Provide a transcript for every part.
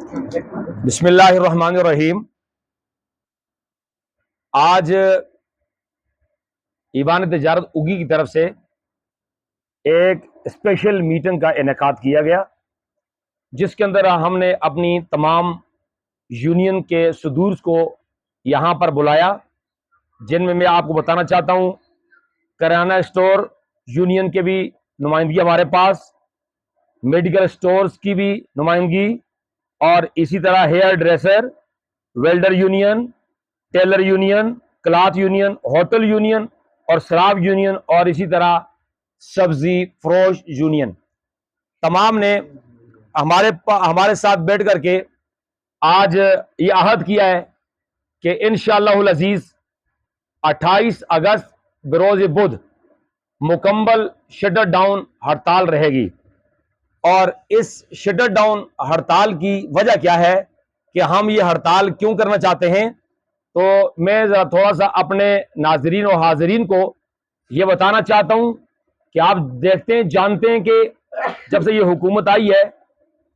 بسم اللہ الرحمن الرحیم۔ آج ایوان تجارت اگی کی طرف سے ایک اسپیشل میٹنگ کا انعقاد کیا گیا، جس کے اندر ہم نے اپنی تمام یونین کے صدور کو یہاں پر بلایا، جن میں آپ کو بتانا چاہتا ہوں کرانہ اسٹور یونین کے بھی نمائندگی ہمارے پاس، میڈیکل اسٹورز کی بھی نمائندگی، اور اسی طرح hairdresser, welder union, tailor union, cloth union, hotel union اور شراب یونین، اور اسی طرح سبزی فروش یونین، تمام نے ہمارے ساتھ بیٹھ کر کے آج یہ عہد کیا ہے کہ انشاءاللہ العزیز 28 اگست بروز بدھ مکمل شٹر ڈاؤن ہڑتال رہے گی۔ اور اس شٹر ڈاؤن ہڑتال کی وجہ کیا ہے کہ ہم یہ ہڑتال کیوں کرنا چاہتے ہیں، تو میں ذرا تھوڑا سا اپنے ناظرین و حاضرین کو یہ بتانا چاہتا ہوں کہ آپ دیکھتے ہیں جانتے ہیں کہ جب سے یہ حکومت آئی ہے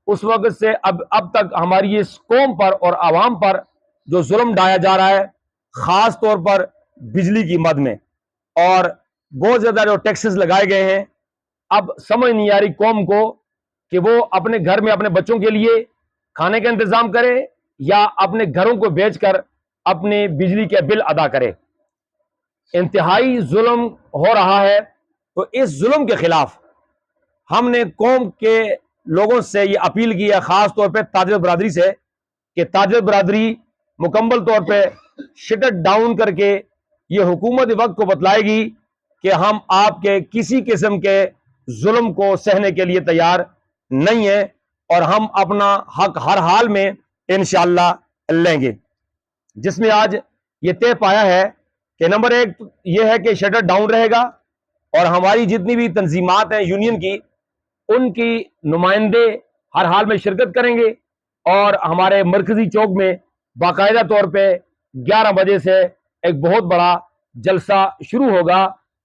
اس وقت سے اب تک ہماری اس قوم پر اور عوام پر جو ظلم ڈھایا جا رہا ہے، خاص طور پر بجلی کی مد میں، اور بہت زیادہ جو ٹیکسز لگائے گئے ہیں، اب سمجھ نہیں آ رہی قوم کو کہ وہ اپنے گھر میں اپنے بچوں کے لیے کھانے کا انتظام کرے یا اپنے گھروں کو بیچ کر اپنے بجلی کے بل ادا کرے۔ انتہائی ظلم ہو رہا ہے، تو اس ظلم کے خلاف ہم نے قوم کے لوگوں سے یہ اپیل کی ہے، خاص طور پہ تاجر برادری سے، کہ تاجر برادری مکمل طور پہ شٹر ڈاؤن کر کے یہ حکومت وقت کو بتلائے گی کہ ہم آپ کے کسی قسم کے ظلم کو سہنے کے لیے تیار نہیں ہیں، اور ہم اپنا حق ہر حال میں انشاءاللہ لیں گے، جس میں آج یہ طے پایا ہے کہ نمبر 1 یہ ہے کہ شٹر ڈاؤن رہے گا، اور ہماری جتنی بھی تنظیمات ہیں یونین کی، ان کی نمائندے ہر حال میں شرکت کریں گے، اور ہمارے مرکزی چوک میں باقاعدہ طور پہ 11 بجے سے ایک بہت بڑا جلسہ شروع ہوگا،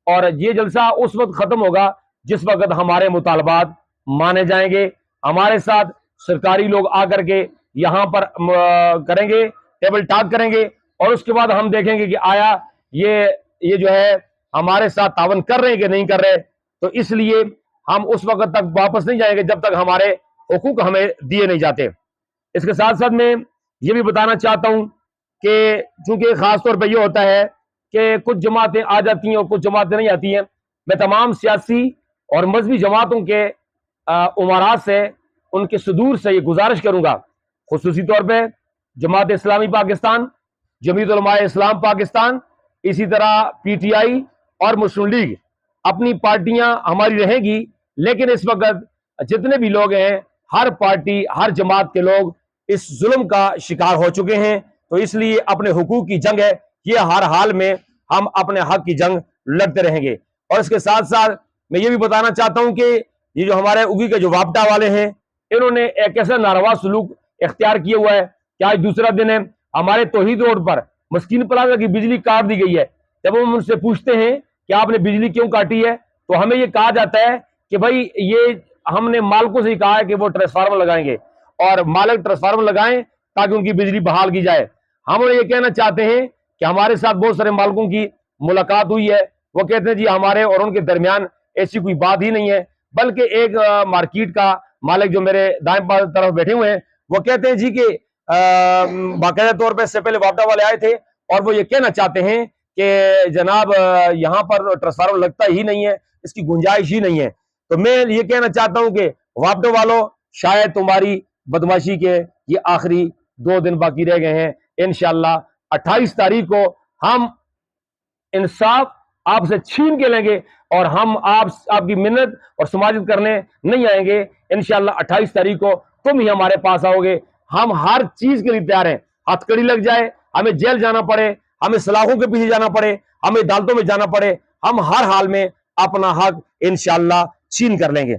اور یہ جلسہ اس وقت ختم ہوگا جس وقت ہمارے مطالبات مانے جائیں گے۔ ہمارے ساتھ سرکاری لوگ آ کر کے یہاں پر کریں گے، ٹیبل ٹاک کریں گے، اور اس کے بعد ہم دیکھیں گے کہ آیا یہ جو ہے ہمارے ساتھ تعاون کر رہے ہیں کہ نہیں کر رہے۔ تو اس لیے ہم اس وقت تک واپس نہیں جائیں گے جب تک ہمارے حقوق ہمیں دیے نہیں جاتے۔ اس کے ساتھ ساتھ میں یہ بھی بتانا چاہتا ہوں کہ چونکہ خاص طور پہ یہ ہوتا ہے کہ کچھ جماعتیں آ جاتی ہیں اور کچھ جماعتیں نہیں آتی ہیں، میں تمام سیاسی اور مذہبی جماعتوں کے امراء سے، ان کے صدور سے یہ گزارش کروں گا، خصوصی طور پہ جماعت اسلامی پاکستان، جمعیت علماء اسلام پاکستان، اسی طرح پی ٹی آئی اور مسلم لیگ، اپنی پارٹیاں ہماری رہیں گی، لیکن اس وقت جتنے بھی لوگ ہیں، ہر پارٹی ہر جماعت کے لوگ اس ظلم کا شکار ہو چکے ہیں، تو اس لیے اپنے حقوق کی جنگ ہے، یہ ہر حال میں ہم اپنے حق کی جنگ لڑتے رہیں گے۔ اور اس کے ساتھ ساتھ میں یہ بھی بتانا چاہتا ہوں کہ یہ جو ہمارے اگی کے جو وابڈا والے ہیں، انہوں نے ایک ایسا ناروا سلوک اختیار کیا ہوا ہے کہ آج دوسرا دن ہے، ہمارے توحید روڈ پر مسکین پلازا کی بجلی کاٹ دی گئی ہے۔ جب ہم ان سے پوچھتے ہیں کہ آپ نے بجلی کیوں کاٹی ہے، تو ہمیں یہ کہا جاتا ہے کہ بھائی یہ ہم نے مالکوں سے ہی کہا ہے کہ وہ ٹرانسفارمر لگائیں گے، اور مالک ٹرانسفارمر لگائیں تاکہ ان کی بجلی بحال کی جائے۔ ہم یہ کہنا چاہتے ہیں کہ ہمارے ساتھ بہت سارے مالکوں کی ملاقات ہوئی ہے، وہ کہتے ہیں جی ہمارے اور ان کے درمیان ایسی کوئی بات ہی نہیں ہے، بلکہ ایک مارکیٹ کا مالک جو میرے دائیں طرف بیٹھے ہوئے ہیں، وہ کہتے ہیں جی کہ باقاعدہ طور پہ اس سے پہلے وابڈا والے آئے تھے اور وہ یہ کہنا چاہتے ہیں کہ جناب یہاں پر ٹرانسفارمر لگتا ہی نہیں ہے، اس کی گنجائش ہی نہیں ہے۔ تو میں یہ کہنا چاہتا ہوں کہ وابڈا والوں، شاید تمہاری بدماشی کے یہ آخری 2 دن باقی رہ گئے ہیں، انشاءاللہ 28 تاریخ کو ہم انصاف آپ سے چھین کے لیں گے، اور ہم آپ کی منت اور سماجت کرنے نہیں آئیں گے۔ انشاءاللہ 28 تاریخ کو تم ہی ہمارے پاس آؤ گے، ہم ہر چیز کے لیے تیار ہیں، ہتھ کڑی لگ جائے، ہمیں جیل جانا پڑے، ہمیں سلاخوں کے پیچھے جانا پڑے، ہمیں عدالتوں میں جانا پڑے، ہم ہر حال میں اپنا حق انشاءاللہ چھین کر لیں گے۔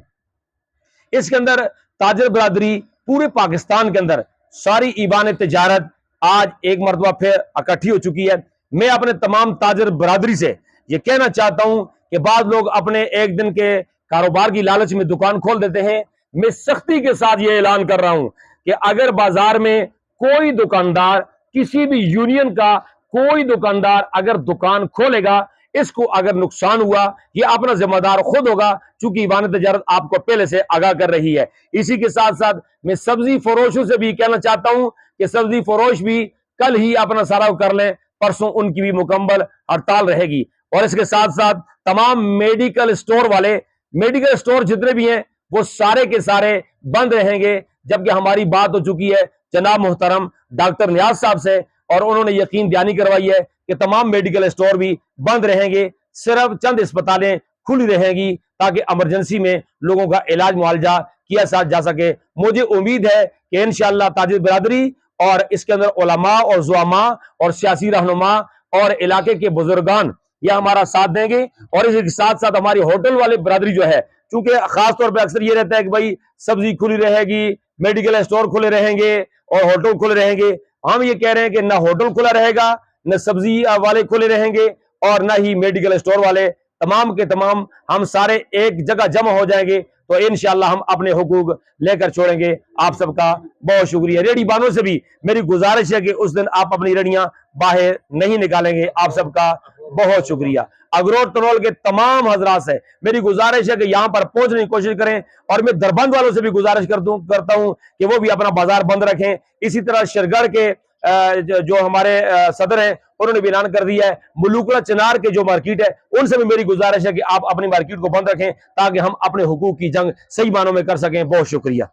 اس کے اندر تاجر برادری پورے پاکستان کے اندر ساری ایوان تجارت آج ایک مرتبہ پھر اکٹھی ہو چکی ہے۔ میں اپنے تمام تاجر برادری سے یہ کہنا چاہتا ہوں کہ بعض لوگ اپنے ایک دن کے کاروبار کی لالچ میں دکان کھول دیتے ہیں، میں سختی کے ساتھ یہ اعلان کر رہا ہوں کہ اگر بازار میں کوئی دکاندار، کسی بھی یونین کا کوئی دکاندار اگر دکان کھولے گا، اس کو اگر نقصان ہوا یہ اپنا ذمہ دار خود ہوگا، چونکہ ایوان تجارت آپ کو پہلے سے آگاہ کر رہی ہے۔ اسی کے ساتھ ساتھ میں سبزی فروشوں سے بھی کہنا چاہتا ہوں کہ سبزی فروش بھی کل ہی اپنا سراغ کر لیں، پرسوں ان کی بھی مکمل ہڑتال رہے گی۔ اور اس کے ساتھ ساتھ تمام میڈیکل سٹور والے، میڈیکل سٹور جتنے بھی ہیں وہ سارے کے سارے بند رہیں گے، جبکہ ہماری بات ہو چکی ہے جناب محترم ڈاکٹر نیاز صاحب سے، اور انہوں نے یقین دہانی کروائی ہے کہ تمام میڈیکل سٹور بھی بند رہیں گے، صرف چند اسپتالیں کھلی رہیں گی تاکہ ایمرجنسی میں لوگوں کا علاج معالجہ کیا جا سکے۔ مجھے امید ہے کہ انشاءاللہ تاجر برادری اور اس کے اندر علماء اور زعماء اور سیاسی رہنما اور علاقے کے بزرگان یہ ہمارا ساتھ دیں گے، اور اس کے ساتھ ساتھ ہماری ہوٹل والے برادری جو ہے، چونکہ خاص طور پہ اکثر یہ رہتا ہے کہ بھائی سبزی کھلی رہے گی، میڈیکل سٹور کھلے رہیں گے اور ہوٹل کھلے رہیں گے، ہم یہ کہہ رہے ہیں کہ نہ ہوٹل کھلا رہے گا، نہ سبزی والے کھلے رہیں گے، اور نہ ہی میڈیکل سٹور والے، تمام کے تمام ہم سارے ایک جگہ جمع ہو جائیں گے تو انشاءاللہ ہم اپنے حقوق لے کر چھوڑیں گے۔ آپ سب کا بہت شکریہ۔ ریڑھی بانوں سے بھی میری گزارش ہے کہ اس دن آپ اپنی ریڑھیاں باہر نہیں نکالیں گے۔ آپ سب کا بہت شکریہ۔ اگرور تنول کے تمام حضرات سے میری گزارش ہے کہ یہاں پر پہنچنے کی کوشش کریں، اور میں دربند والوں سے بھی گزارش کرتا ہوں کہ وہ بھی اپنا بازار بند رکھیں۔ اسی طرح شرگڑھ کے جو ہمارے صدر ہیں انہوں نے بھی اعلان کر دیا ہے، ملوکڑا چنار کے جو مارکیٹ ہے ان سے بھی میری گزارش ہے کہ آپ اپنی مارکیٹ کو بند رکھیں تاکہ ہم اپنے حقوق کی جنگ صحیح معنوں میں کر سکیں۔ بہت شکریہ۔